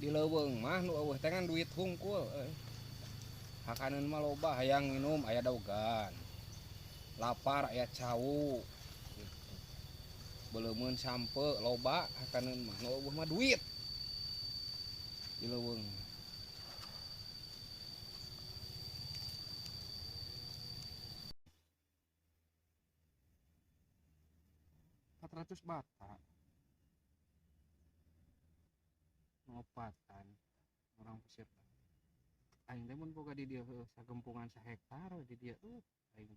di leuweung mah nu eueuh teh kan duit hungkul hakaneun mah loba hayang minum aya daogan lapar aya cawu gitu. Beleumeun sampe loba hakaneun mah nu eueuh mah duit di leuweung 400 bata ngopatan orang pesir aing teh mun boga di dieu sagempungan sahektar di dieu aing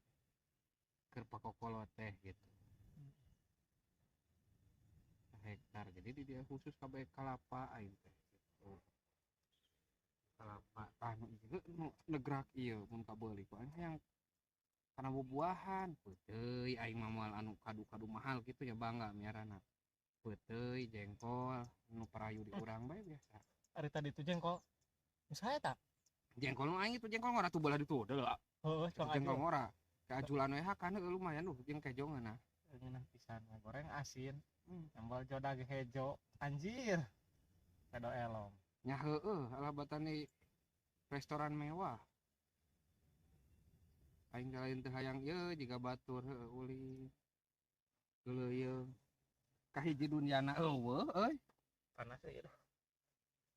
keur pakokolot teh gitu sahektar jadi di dieu khusus kabeh kalapa aing teh gitu kalapa anu ieu negrak ieu mun kabeuli ku aing yang kana buah-buahan peuteuy aing mah moal anu kadu-kadu mahal gitu ya bangga miarana peuteuy jengkol nu parayu di urang bae biasa Ari tadi itu jengkol saya tak jengkol nu aing itu jengkol ngora tuh belah ditudel heeh itu jengkol ngora keajulan we hakana lumayan jeung kejongeunna ngeunah pisan goreng asin sambal jodag hejo anjir kado elom nya heueuh alabatan di restoran mewah aing lain teu hayang ieu jiga batur heueuh uli geuleuyeung kahiji dunyana eueuh euy panas ieu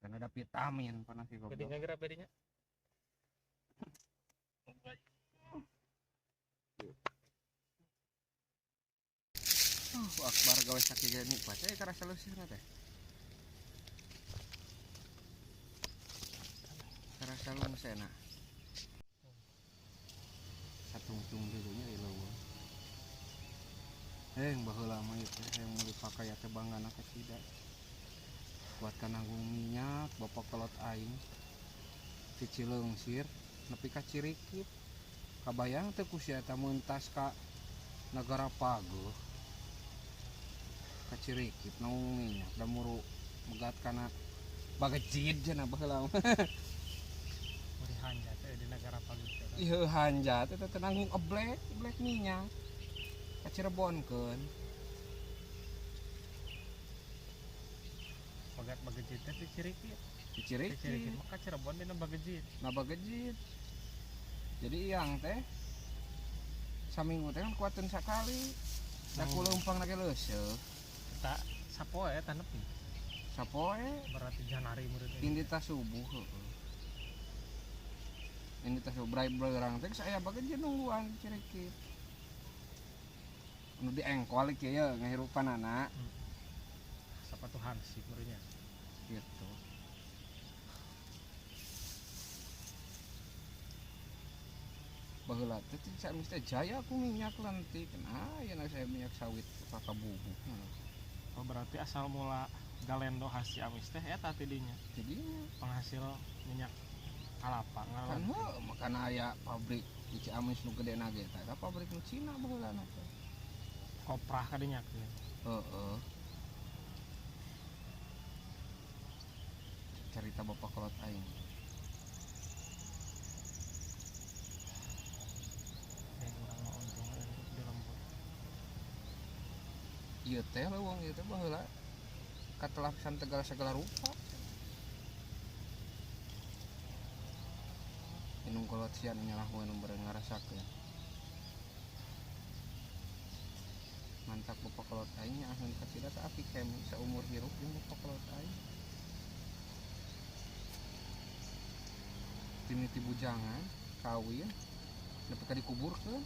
kan ada vitamin panas sih goblok bedinya geura bedinya akbar gawe sakit gini baca ya karasa leuseuhna teh karasa leuseuhna satungtung dulunya ieu leuweung baheula mah ieu teh yang meuli pakai teh banggana kecida buat kananggung minyak bapak kolot aing di Cileungsir nepi ka Cirikip kabayang teh ku sia eta mun tas ka Negara Paguh ka Cirikip naung minyak da muru megat kana bagejid cenah baheula muri hanja teh di Negara Paguh teh ieu hanjat eta teh nanggung eblek minyak ka Cirebonkeun bagat bagejit teh di Cirikip di Cirikip maka Cirebon dina bagejit nah bagejid jadi iang teh saminggu teh kan kuateun sakali da ku leumpang lagi leuseuh eta sapoe eta nepi sapoe berarti janari murid indi tas subuh heueuh indi tas bray-bray urang teh saya bagejid nungguan Cirikip anu diengkol ieu ye ngahirupanana sapatu hansip muridnya gitu baheula teh saya mesti jaya aku minyak lentik nah ya saya minyak sawit kakak bubuk oh berarti asal mula Galendo Hasi Amis teh eta tidinya jadinya penghasil minyak kalapa kan makana aya pabrik di Ciamis nu gede nage eta pabrik nu Cina baheulana teh koprah kadinya heeh cerita bapak kolot aing ieu teh leuweung ieu teh baheula katelasan segala rupa inung kolot sian nyalah we nu bareng ngarasakeun mantap bapak kolot aing nya ahli kasida teh api kemi saumur hirup jeung bapak kolot aing timiti bujangan kawin nepi ka dikuburkeun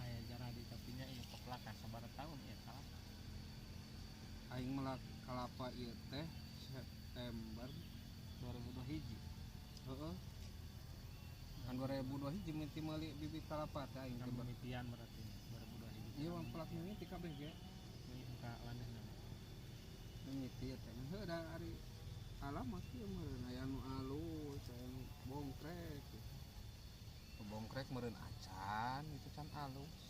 aya jara di tapinya ieu poplakan sabaraha taun ieu kalapa aing melak kalapa ieu teh September 2021 heeh kan 2002 mimiti meuli bibit kalapa teh aing teh mimitian berarti 2021 ieu mah pelak mimiti kabeh ge ka landehna mimiti teh heuh da ari alamat ieu meureun aya nu alus aya nu bongkrek bongkrek meureun acan itu can alus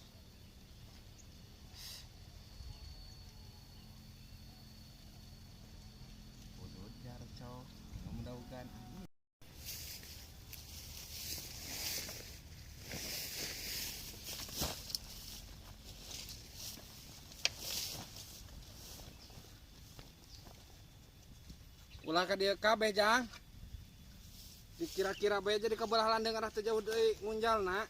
ulah ka dieu kabeh jang dikira-kira bae jadi kebelah landeng arah teu jauh deui ngunjalna